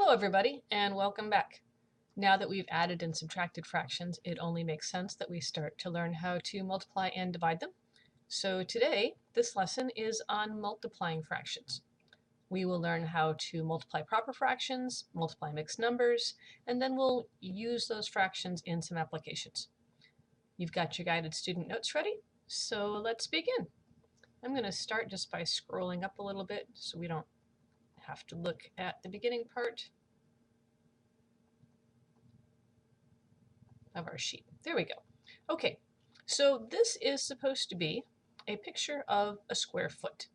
Hello everybody, and welcome back. Now that we've added and subtracted fractions, it only makes sense that we start to learn how to multiply and divide them. So today, this lesson is on multiplying fractions. We will learn how to multiply proper fractions, multiply mixed numbers, and then we'll use those fractions in some applications. You've got your guided student notes ready, so let's begin. I'm going to start just by scrolling up a little bit so we don't have to look at the beginning part of our sheet. There we go. Okay, so this is supposed to be a picture of a square foot,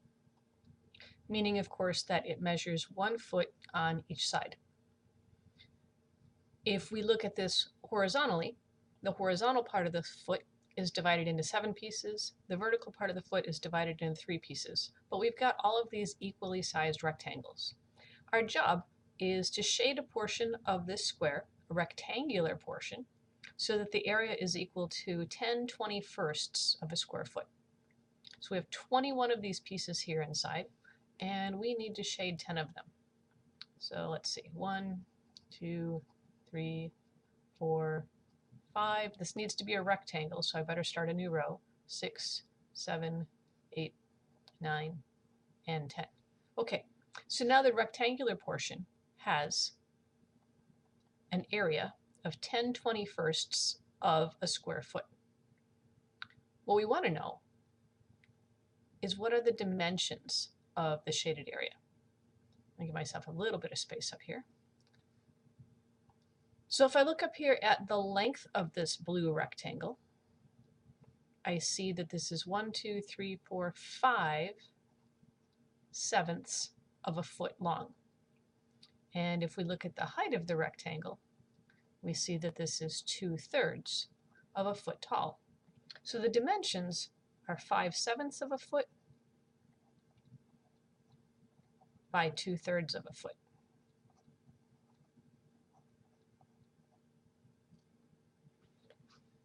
meaning of course that it measures 1 foot on each side. If we look at this horizontally, the horizontal part of the foot is divided into 7 pieces, the vertical part of the foot is divided into 3 pieces, but we've got all of these equally sized rectangles. Our job is to shade a portion of this square, a rectangular portion, so that the area is equal to 10/21 of a square foot. So we have 21 of these pieces here inside, and we need to shade 10 of them. So let's see, 1, 2, 3, 4, 5. This needs to be a rectangle, so I better start a new row. 6, 7, 8, 9, and 10. Okay, so now the rectangular portion has an area of 10/21 of a square foot. What we want to know is what are the dimensions of the shaded area. I'll give myself a little bit of space up here. So if I look up here at the length of this blue rectangle, I see that this is 1, 2, 3, 4, 5 sevenths of a foot long. And if we look at the height of the rectangle, we see that this is 2/3 of a foot tall. So the dimensions are 5/7 of a foot by 2/3 of a foot.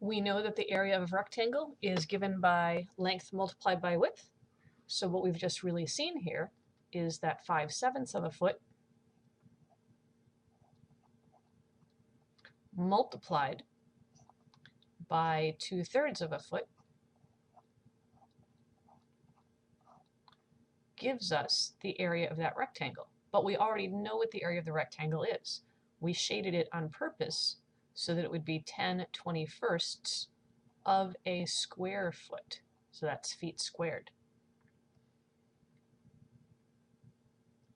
We know that the area of a rectangle is given by length multiplied by width. So what we've just really seen here is that 5/7 of a foot multiplied by 2/3 of a foot gives us the area of that rectangle. But we already know what the area of the rectangle is. We shaded it on purpose so that it would be 10/21 of a square foot. So that's feet squared.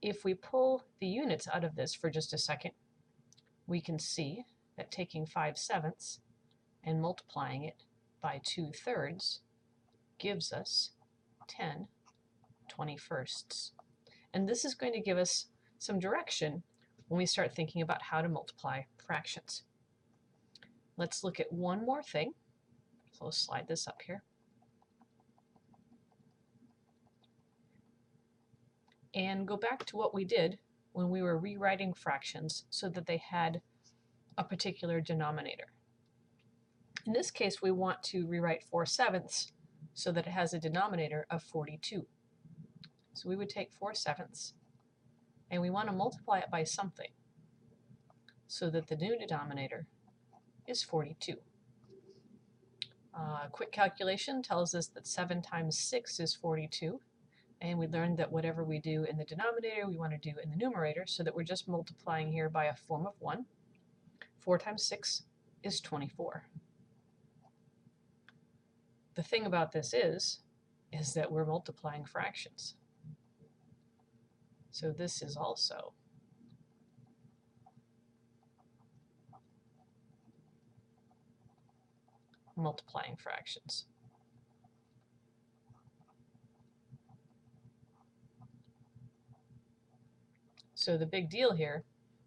If we pull the units out of this for just a second, we can see that taking 5/7 and multiplying it by 2/3 gives us 10/21. And this is going to give us some direction when we start thinking about how to multiply fractions. Let's look at one more thing. So let's slide this up here. And go back to what we did when we were rewriting fractions so that they had a particular denominator. In this case, we want to rewrite 4/7 so that it has a denominator of 42. So we would take 4/7 and we want to multiply it by something so that the new denominator is 42. Quick calculation tells us that 7 times 6 is 42. And we learned that whatever we do in the denominator, we want to do in the numerator, so that we're just multiplying here by a form of 1. 4 times 6 is 24. The thing about this is that we're multiplying fractions. So this is also multiplying fractions. So the big deal here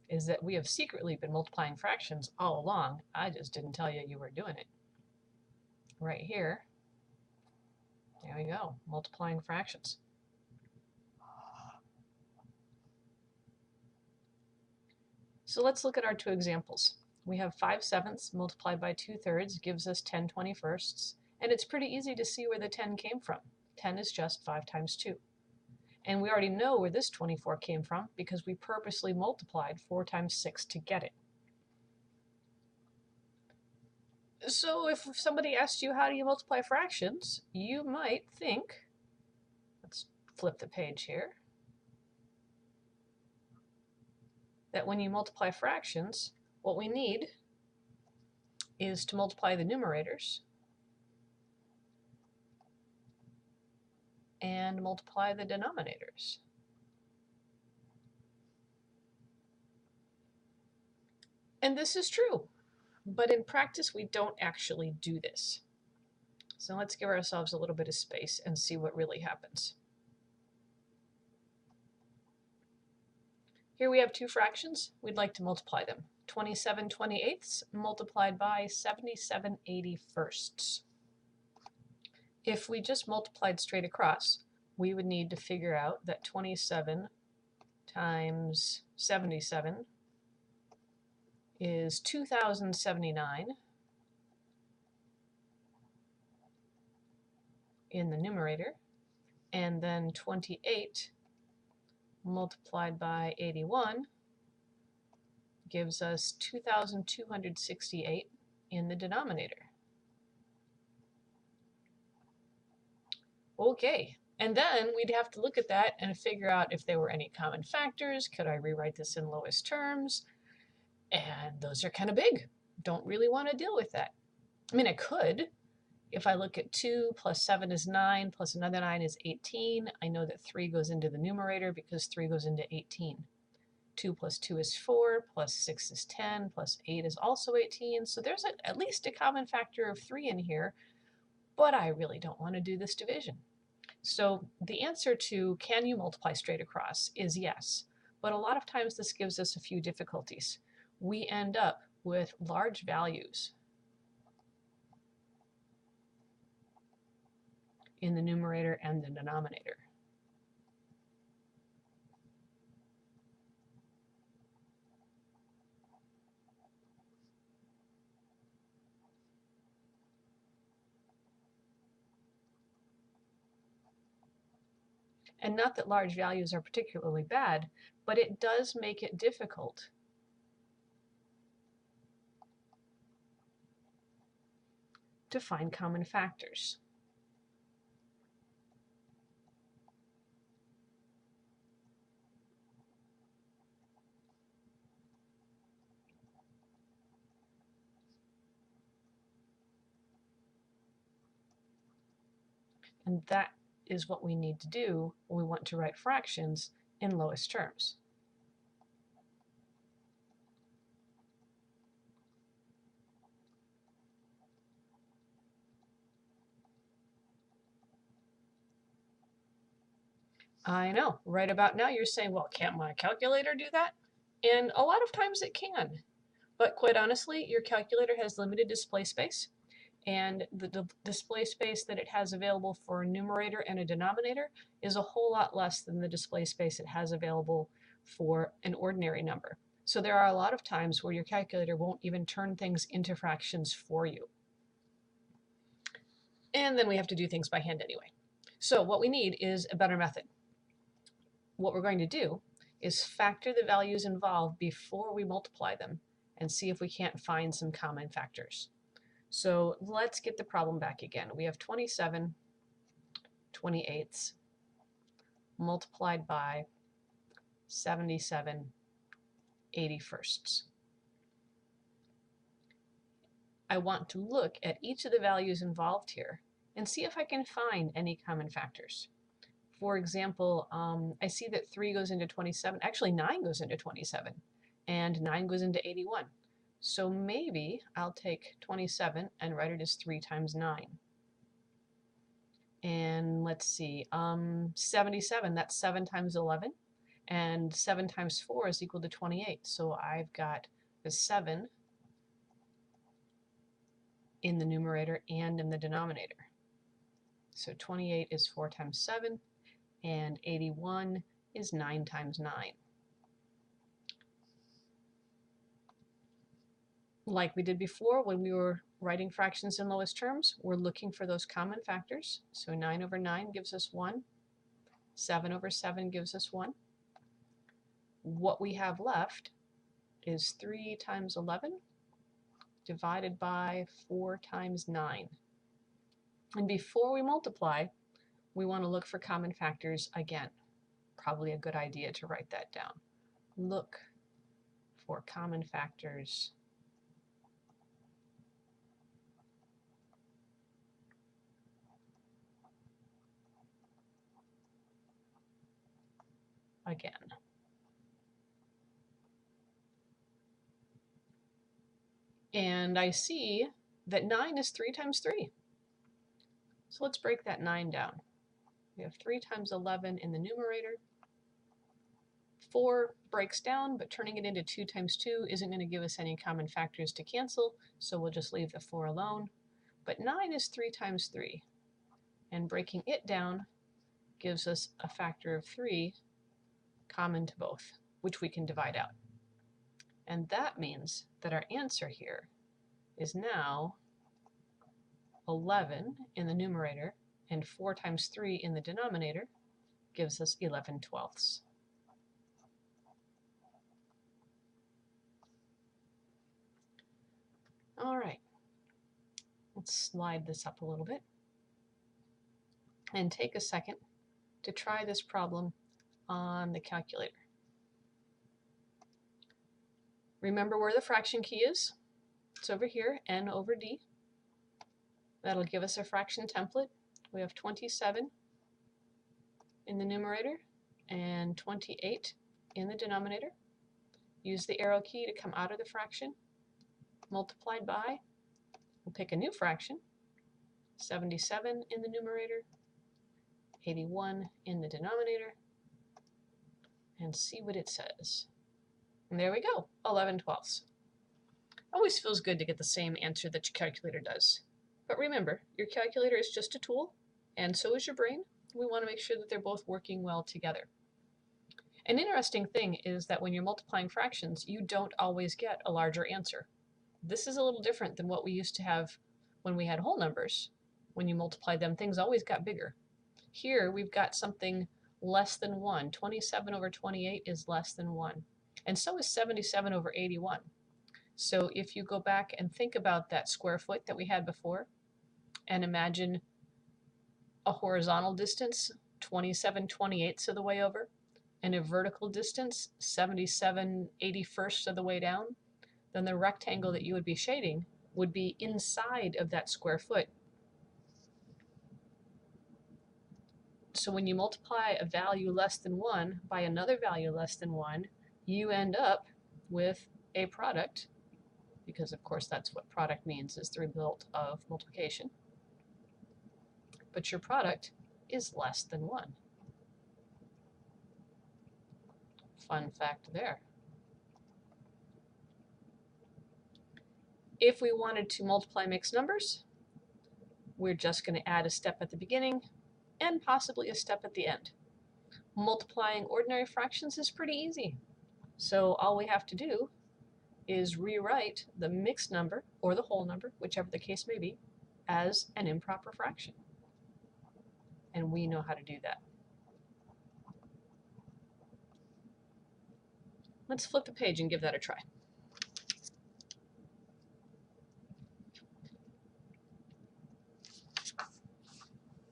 is that we have secretly been multiplying fractions all along. I just didn't tell you were doing it. Right here, there we go, multiplying fractions. So let's look at our two examples. We have 5/7 multiplied by 2/3 gives us 10/21, and it's pretty easy to see where the 10 came from. 10 is just 5 times 2. And we already know where this 24 came from because we purposely multiplied 4 times 6 to get it. So if somebody asked you how do you multiply fractions, you might think, let's flip the page here, that when you multiply fractions, what we need is to multiply the numerators and multiply the denominators. And this is true, but in practice we don't actually do this. So let's give ourselves a little bit of space and see what really happens. Here we have two fractions. We'd like to multiply them. 27/28 multiplied by 77/81. If we just multiplied straight across, we would need to figure out that 27 times 77 is 2079 in the numerator, and then 28 multiplied by 81 gives us 2,268 in the denominator. Okay, and then we'd have to look at that and figure out if there were any common factors. Could I rewrite this in lowest terms? And those are kind of big. Don't really want to deal with that. I mean, I could. If I look at 2 plus 7 is 9, plus another 9 is 18. I know that 3 goes into the numerator because 3 goes into 18. 2 plus 2 is 4, plus 6 is 10, plus 8 is also 18. So there's at least a common factor of 3 in here, but I really don't want to do this division. So the answer to can you multiply straight across is yes, but a lot of times this gives us a few difficulties. We end up with large values in the numerator and the denominator. And not that large values are particularly bad, but it does make it difficult to find common factors. And that is what we need to do when we want to write fractions in lowest terms. I know, right about now you're saying, well, can't my calculator do that? And a lot of times it can, but quite honestly, your calculator has limited display space, and the display space that it has available for a numerator and a denominator is a whole lot less than the display space it has available for an ordinary number. So there are a lot of times where your calculator won't even turn things into fractions for you. And then we have to do things by hand anyway. So what we need is a better method. What we're going to do is factor the values involved before we multiply them and see if we can't find some common factors. So let's get the problem back again. We have 27/28 multiplied by 77/81. I want to look at each of the values involved here and see if I can find any common factors. For example, I see that 3 goes into 27. Actually, 9 goes into 27, and 9 goes into 81. So maybe I'll take 27 and write it as 3 times 9. And let's see, 77, that's 7 times 11. And 7 times 4 is equal to 28. So I've got the 7 in the numerator and in the denominator. So 28 is 4 times 7. And 81 is 9 times 9. Like we did before when we were writing fractions in lowest terms, we're looking for those common factors. So 9 over 9 gives us 1. 7 over 7 gives us 1. What we have left is 3 times 11 divided by 4 times 9. And before we multiply, we want to look for common factors again. Probably a good idea to write that down. Look for common factors again. And I see that 9 is 3 times 3. So let's break that 9 down. We have 3 times 11 in the numerator. 4 breaks down, but turning it into 2 times 2 isn't going to give us any common factors to cancel, so we'll just leave the 4 alone. But 9 is 3 times 3, and breaking it down gives us a factor of 3 common to both, which we can divide out. And that means that our answer here is now 11 in the numerator, and 4 times 3 in the denominator gives us 11/12. All right, let's slide this up a little bit and take a second to try this problem on the calculator. Remember where the fraction key is? It's over here, n over d. That'll give us a fraction template. We have 27 in the numerator and 28 in the denominator. Use the arrow key to come out of the fraction. Multiplied by, we'll pick a new fraction, 77 in the numerator, 81 in the denominator, and see what it says. And there we go, 11/12. Always feels good to get the same answer that your calculator does. But remember, your calculator is just a tool, and so is your brain. We want to make sure that they're both working well together. An interesting thing is that when you're multiplying fractions, you don't always get a larger answer. This is a little different than what we used to have when we had whole numbers. When you multiplied them, things always got bigger. Here, we've got something less than 1. 27 over 28 is less than 1. And so is 77 over 81. So if you go back and think about that square foot that we had before, and imagine a horizontal distance 27/28 of the way over, and a vertical distance 77/81 of the way down, then the rectangle that you would be shading would be inside of that square foot. So when you multiply a value less than 1 by another value less than 1, you end up with a product, because of course that's what product means, is the result of multiplication. But your product is less than 1. Fun fact there. If we wanted to multiply mixed numbers, we're just going to add a step at the beginning and possibly a step at the end. Multiplying ordinary fractions is pretty easy. So all we have to do is rewrite the mixed number, or the whole number, whichever the case may be, as an improper fraction. And we know how to do that. Let's flip the page and give that a try.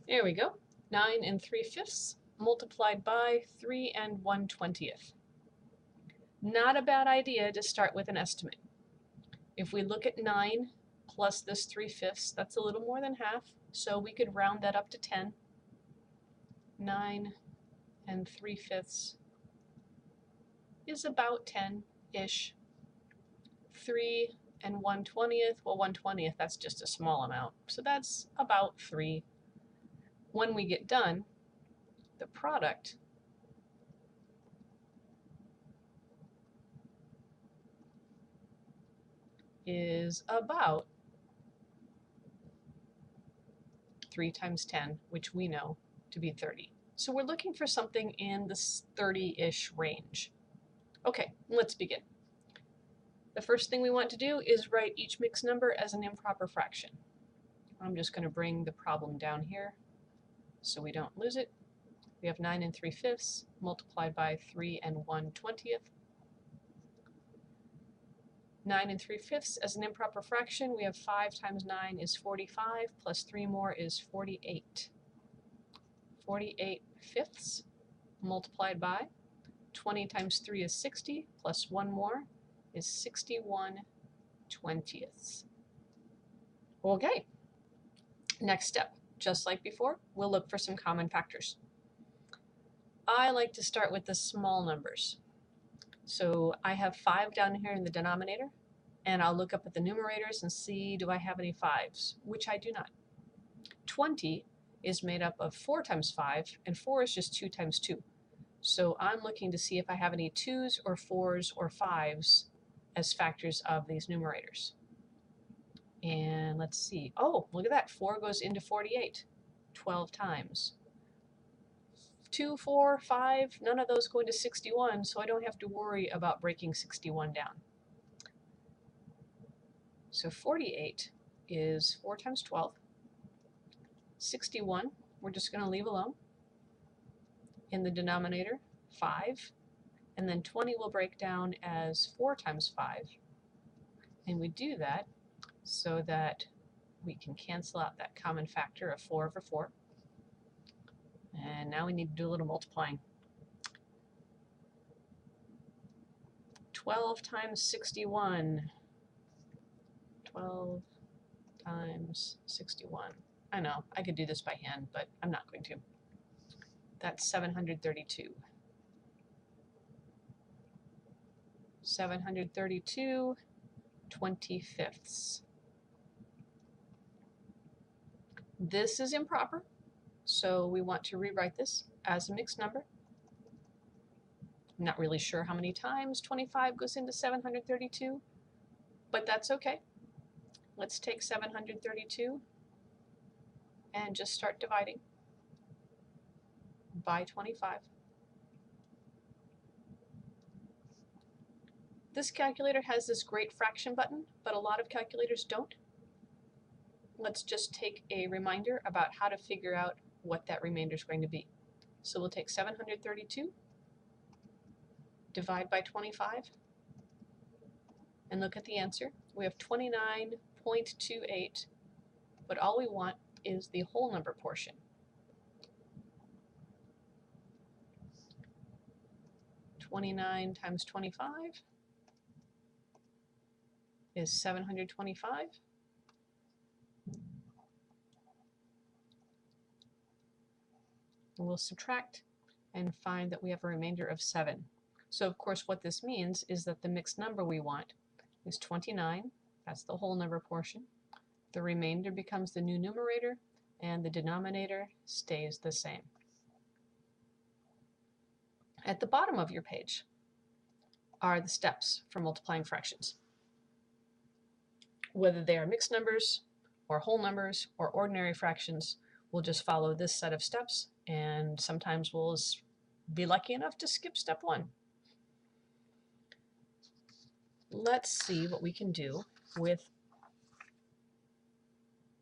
There we go. 9 3/5 multiplied by 3 1/20. Not a bad idea to start with an estimate. If we look at 9 plus this 3/5, that's a little more than half, so we could round that up to 10. 9 3/5 is about 10-ish. 3 1/20, well, 1/20, that's just a small amount, so that's about 3. When we get done, the product is about 3 times 10, which we know to be 30. So we're looking for something in this 30-ish range. Okay, let's begin. The first thing we want to do is write each mixed number as an improper fraction. I'm just going to bring the problem down here so we don't lose it. We have 9 3/5 multiplied by 3 1/20. 9 3/5 as an improper fraction, we have 5 times 9 is 45, plus 3 more is 48. 48/5 multiplied by 20 times 3 is 60, plus 1 more is 61/20. Okay, next step. Just like before, we'll look for some common factors. I like to start with the small numbers. So I have 5 down here in the denominator, and I'll look up at the numerators and see, do I have any 5s, which I do not. 20 is made up of 4 times 5, and 4 is just 2 times 2. So I'm looking to see if I have any 2s or 4s or 5s as factors of these numerators. And let's see. Oh, look at that. 4 goes into 48 12 times. 2, 4, 5, none of those go into 61, so I don't have to worry about breaking 61 down. So 48 is 4 times 12. 61, we're just going to leave alone. In the denominator, 5. And then 20 will break down as 4 times 5. And we do that so that we can cancel out that common factor of 4 over 4. And now we need to do a little multiplying. 12 times 61. 12 times 61. I know, I could do this by hand, but I'm not going to. That's 732. 732 25ths. This is improper, so we want to rewrite this as a mixed number. I'm not really sure how many times 25 goes into 732, but that's okay. Let's take 732 and just start dividing by 25. This calculator has this great fraction button, but a lot of calculators don't. Let's just take a reminder about how to figure out what that remainder is going to be. So we'll take 732, divide by 25, and look at the answer. We have 29.28, but all we want is the whole number portion. 29 times 25 is 725. And we'll subtract and find that we have a remainder of 7. So of course what this means is that the mixed number we want is 29. That's the whole number portion. The remainder becomes the new numerator, and the denominator stays the same. At the bottom of your page are the steps for multiplying fractions. Whether they are mixed numbers or whole numbers or ordinary fractions, we'll just follow this set of steps, and sometimes we'll be lucky enough to skip step 1. Let's see what we can do with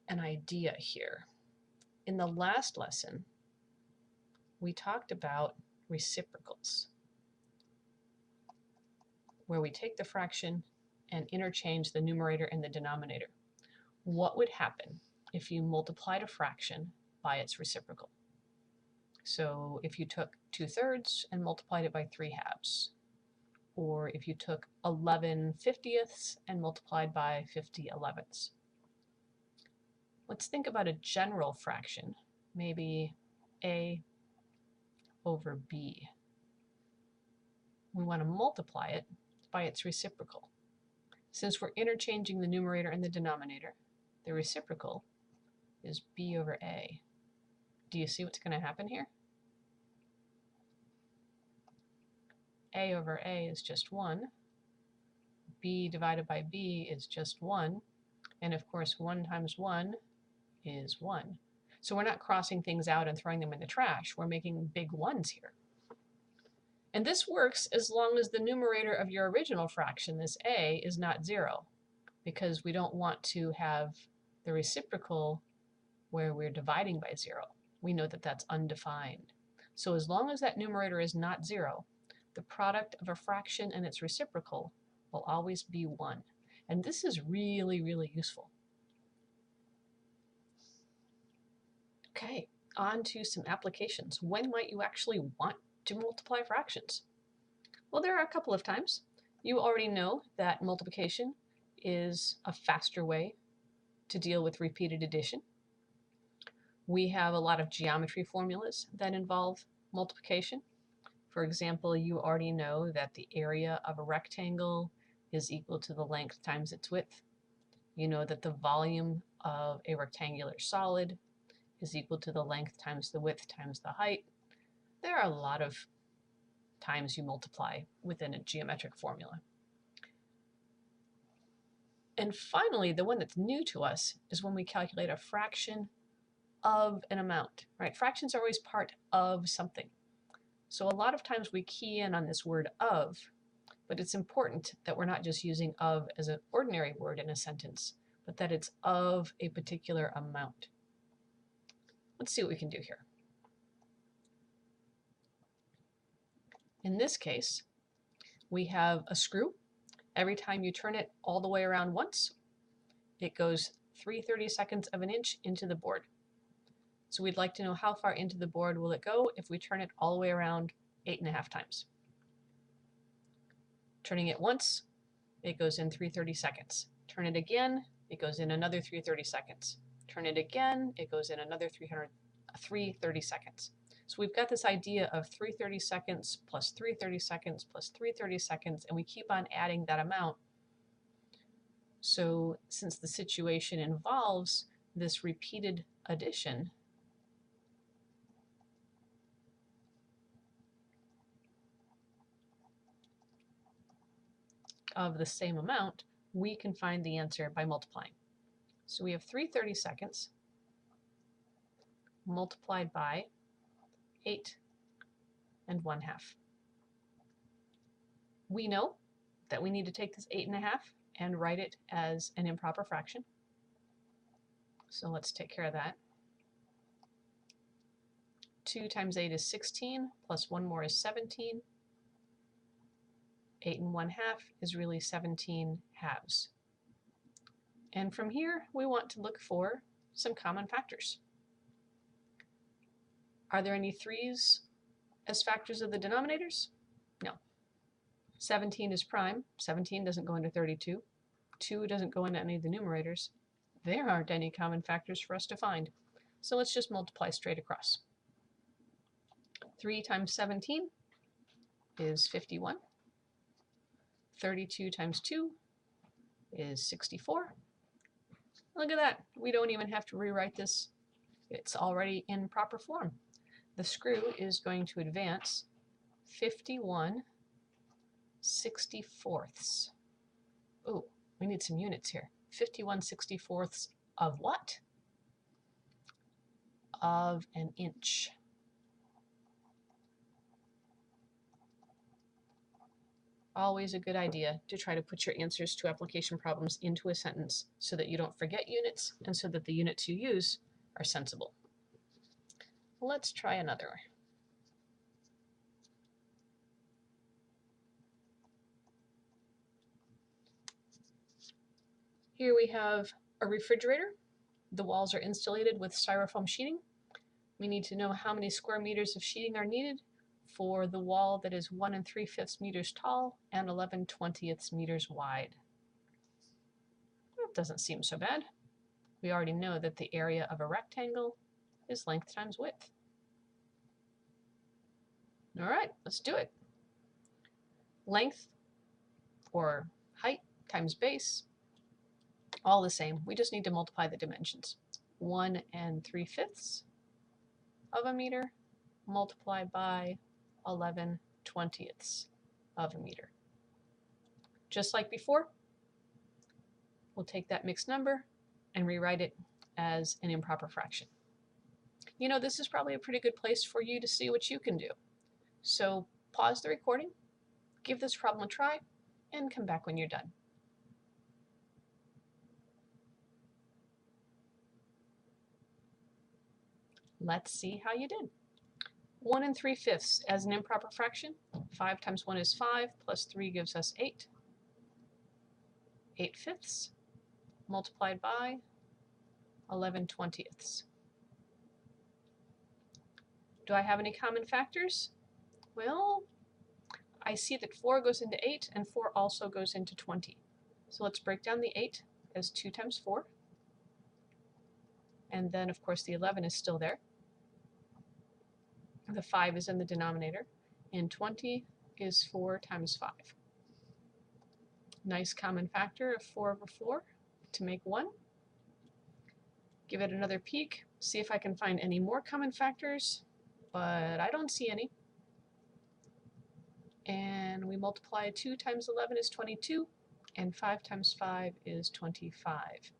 an idea here. In the last lesson, we talked about reciprocals, where we take the fraction and interchange the numerator and the denominator. What would happen if you multiplied a fraction by its reciprocal? So if you took 2/3 and multiplied it by 3/2, or if you took 11/50 and multiplied by 50/11. Let's think about a general fraction, maybe a over b. We want to multiply it by its reciprocal. Since we're interchanging the numerator and the denominator, the reciprocal is b over a. Do you see what's going to happen here? A over a is just 1. B divided by b is just 1. And of course, 1 times 1 is 1. So we're not crossing things out and throwing them in the trash. We're making big ones here. And this works as long as the numerator of your original fraction, this a, is not 0, because we don't want to have the reciprocal where we're dividing by 0. We know that that's undefined. So as long as that numerator is not 0, the product of a fraction and its reciprocal will always be 1. And this is really, really useful. Okay, on to some applications. When might you actually want to multiply fractions? Well, there are a couple of times. You already know that multiplication is a faster way to deal with repeated addition. We have a lot of geometry formulas that involve multiplication. For example, you already know that the area of a rectangle is equal to the length times its width. You know that the volume of a rectangular solid is equal to the length times the width times the height. There are a lot of times you multiply within a geometric formula. And finally, the one that's new to us is when we calculate a fraction of an amount, right? Fractions are always part of something. So a lot of times we key in on this word of, but it's important that we're not just using of as an ordinary word in a sentence, but that it's of a particular amount. Let's see what we can do here. In this case, we have a screw. Every time you turn it all the way around once, it goes 3/32 of an inch into the board. So we'd like to know how far into the board will it go if we turn it all the way around 8.5 times. Turning it once, it goes in 3/32. Turn it again, it goes in another 3/32. Turn it again, it goes in another 3/32. So we've got this idea of 3/32 plus 3/32 plus 3/32, and we keep on adding that amount. So since the situation involves this repeated addition, of the same amount, we can find the answer by multiplying. So we have 3/32 multiplied by 8 1/2. We know that we need to take this 8.5 and write it as an improper fraction. So let's take care of that. 2 times 8 is 16, plus 1 more is 17. 8 1/2 is really 17 halves. And from here, we want to look for some common factors. Are there any 3's as factors of the denominators? No. 17 is prime. 17 doesn't go into 32. 2 doesn't go into any of the numerators. There aren't any common factors for us to find. So let's just multiply straight across. 3 times 17 is 51. 32 times 2 is 64. Look at that. We don't even have to rewrite this. It's already in proper form. The screw is going to advance 51/64. Oh, we need some units here. 51/64 of what? Of an inch. Always a good idea to try to put your answers to application problems into a sentence so that you don't forget units and so that the units you use are sensible. Let's try another. Here we have a refrigerator. The walls are insulated with styrofoam sheeting. We need to know how many square meters of sheeting are needed for the wall that is 1 3/5 meters tall and 11/20 meters wide. That doesn't seem so bad. We already know that the area of a rectangle is length times width. All right, let's do it. Length or height times base, all the same. We just need to multiply the dimensions. 1 3/5 of a meter multiplied by 11/20 of a meter. Just like before, we'll take that mixed number and rewrite it as an improper fraction. You know, this is probably a pretty good place for you to see what you can do. So pause the recording, give this problem a try, and come back when you're done. Let's see how you did. 1 3/5 as an improper fraction. 5 times 1 is 5, plus 3 gives us 8. 8/5 multiplied by 11/20. Do I have any common factors? Well, I see that 4 goes into 8 and 4 also goes into 20. So let's break down the 8 as 2 times 4. And then, of course, the 11 is still there. The 5 is in the denominator. And 20 is 4 times 5. Nice common factor of 4 over 4 to make 1. Give it another peek, see if I can find any more common factors, but I don't see any. And we multiply 2 times 11 is 22, and 5 times 5 is 25.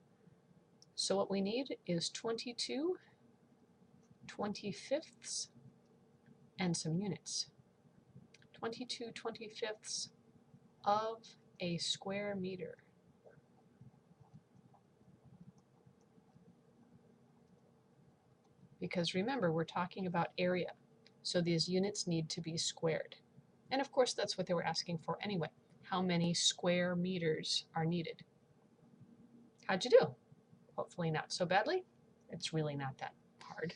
So what we need is 22 25ths and some units. 22 25ths of a square meter. Because remember, we're talking about area, so these units need to be squared. And of course, that's what they were asking for anyway. How many square meters are needed? How'd you do? Hopefully not so badly. It's really not that hard.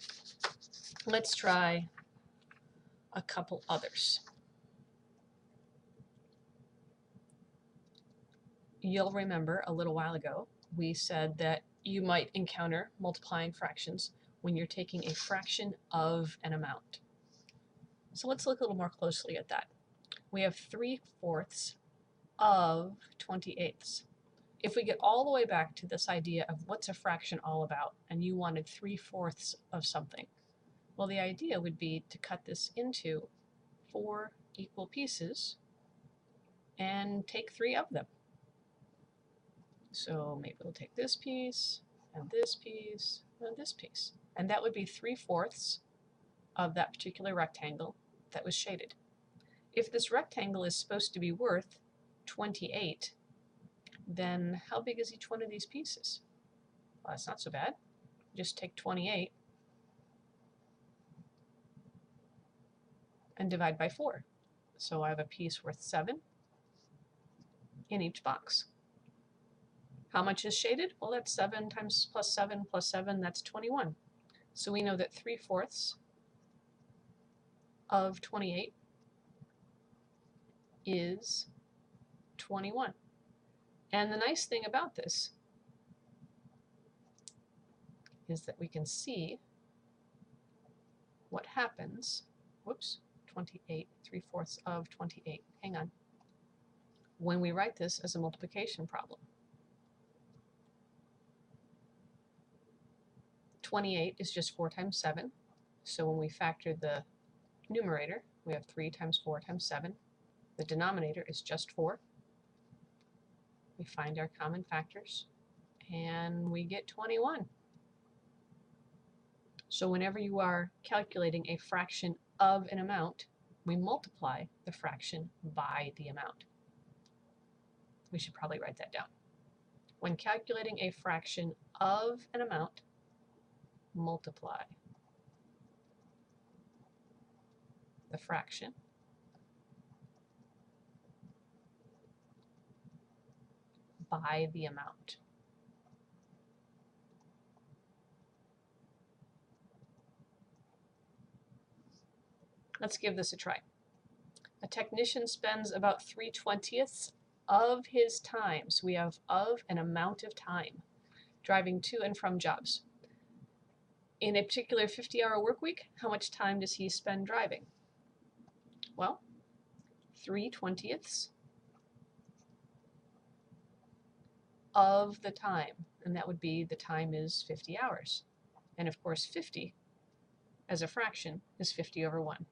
Let's try a couple others. You'll remember a little while ago, we said that you might encounter multiplying fractions when you're taking a fraction of an amount. So let's look a little more closely at that. We have 3/4 of 28ths. If we get all the way back to this idea of what's a fraction all about, and you wanted 3/4 of something, well, the idea would be to cut this into 4 equal pieces and take 3 of them. So maybe we'll take this piece, and this piece, and this piece. And that would be 3/4 of that particular rectangle that was shaded. If this rectangle is supposed to be worth 28, then how big is each one of these pieces? Well, that's not so bad. Just take 28 and divide by 4. So I have a piece worth 7 in each box. How much is shaded? Well, that's 7 times plus 7 plus 7, that's 21. So we know that 3/4 of 28 is 21. And the nice thing about this is that we can see what happens, whoops, 28, 3/4 of 28, hang on, when we write this as a multiplication problem. 28 is just 4 times 7, so when we factor the numerator, we have 3 times 4 times 7. The denominator is just 4. We find our common factors, and we get 21. So whenever you are calculating a fraction of an amount, we multiply the fraction by the amount. We should probably write that down. When calculating a fraction of an amount, multiply the fraction by the amount. Let's give this a try. A technician spends about 3/20 of his time, so we have of an amount of time, driving to and from jobs. In a particular 50-hour work week, how much time does he spend driving? Well, 3/20 of the time, and that would be the time is 50 hours. And of course 50 as a fraction is 50 over 1.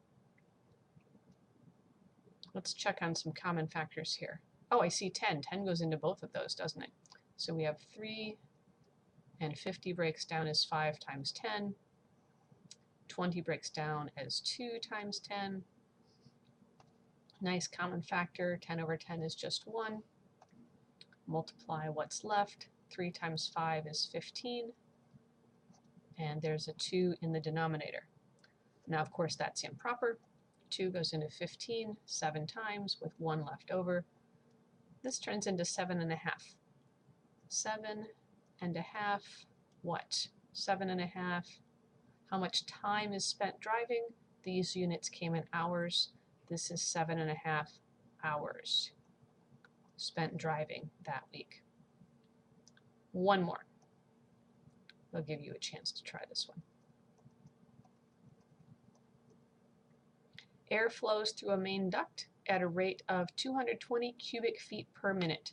Let's check on some common factors here. Oh, I see 10. 10 goes into both of those, doesn't it? So we have 3, and 50 breaks down as 5 times 10. 20 breaks down as 2 times 10. Nice common factor, 10 over 10 is just 1. Multiply what's left. 3 times 5 is 15. And there's a 2 in the denominator. Now, of course, that's improper. 2 goes into 15 7 times with 1 left over. This turns into 7.5. 7.5, what? 7.5. How much time is spent driving? These units came in hours. This is 7.5 hours spent driving that week. One more. I'll give you a chance to try this one. Air flows through a main duct at a rate of 220 cubic feet per minute.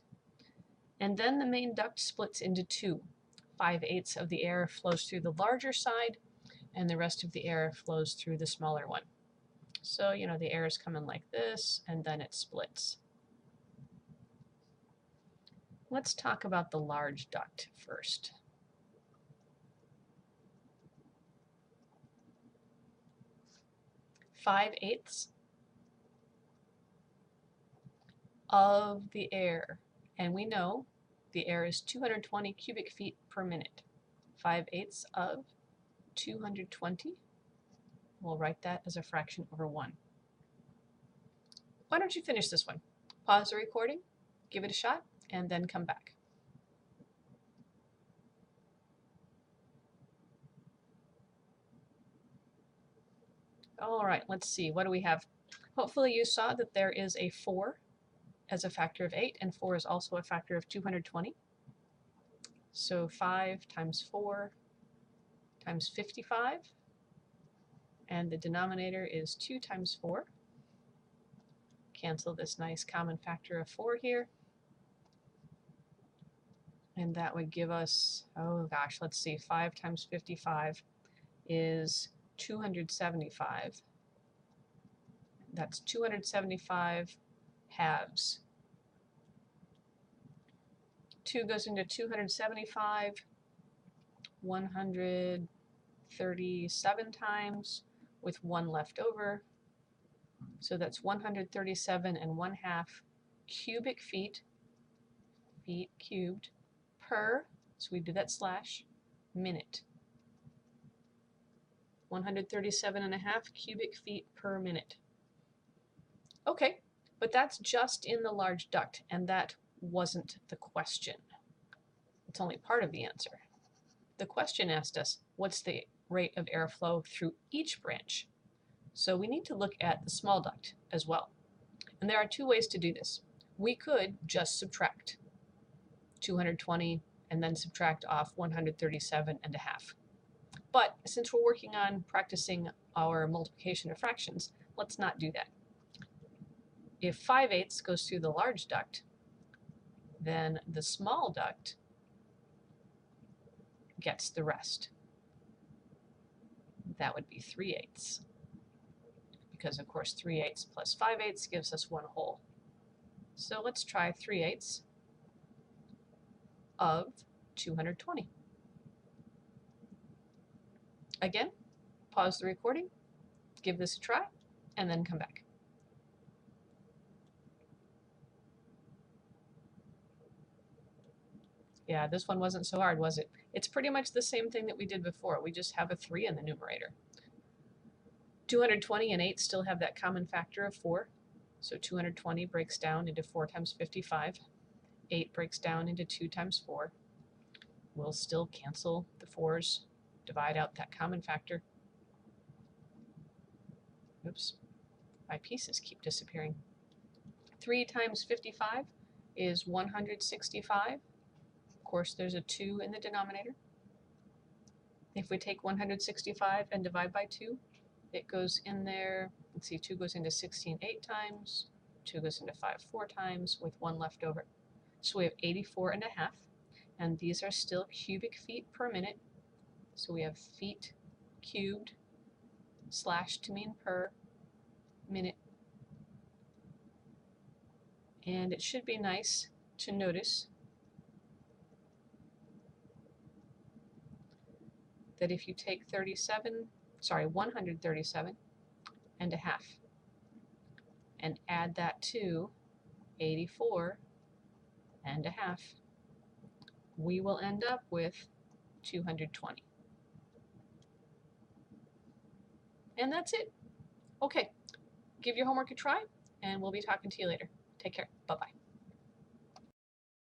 And then the main duct splits into two. 5/8 of the air flows through the larger side, and the rest of the air flows through the smaller one. So, you know, the air is coming like this, and then it splits. Let's talk about the large duct first. Five-eighths of the air, and we know the air is 220 cubic feet per minute. 5/8 of 220. We'll write that as a fraction over 1. Why don't you finish this one? Pause the recording, give it a shot, and then come back. All right, let's see. What do we have? Hopefully you saw that there is a 4 as a factor of 8, and 4 is also a factor of 220. So 5 times 4 times 55, and the denominator is 2 times 4. Cancel this nice common factor of 4 here. And that would give us, oh gosh, let's see, 5 times 55 is 275. That's 275 halves. 2 goes into 275, 137 times with 1 left over. So that's 137 1/2 cubic feet, feet cubed, per, so we do that slash, minute. 137.5 cubic feet per minute. Okay, but that's just in the large duct, and that wasn't the question. It's only part of the answer. The question asked us, what's the rate of airflow through each branch? So we need to look at the small duct as well. And there are two ways to do this. We could just subtract 220 and then subtract off 137.5. But since we're working on practicing our multiplication of fractions, let's not do that. If 5/8 goes through the large duct, then the small duct gets the rest. That would be 3/8. Because of course 3/8 plus 5/8 gives us 1 whole. So let's try 3/8 of 220. Again, pause the recording, give this a try, and then come back. Yeah, this one wasn't so hard, was it? It's pretty much the same thing that we did before. We just have a 3 in the numerator. 220 and 8 still have that common factor of 4. So 220 breaks down into 4 times 55. 8 breaks down into 2 times 4. We'll still cancel the 4s, divide out that common factor. Oops, my pieces keep disappearing. 3 times 55 is 165. Of course, there's a 2 in the denominator. If we take 165 and divide by 2, it goes in there. Let's see, 2 goes into 16 8 times, 2 goes into 5 4 times with 1 left over. So we have 84.5, and these are still cubic feet per minute. So we have feet cubed slashed to mean per minute. And it should be nice to notice that if you take 137.5 and add that to 84.5, we will end up with 220. And that's it. Okay, give your homework a try, and we'll be talking to you later. Take care. Bye-bye.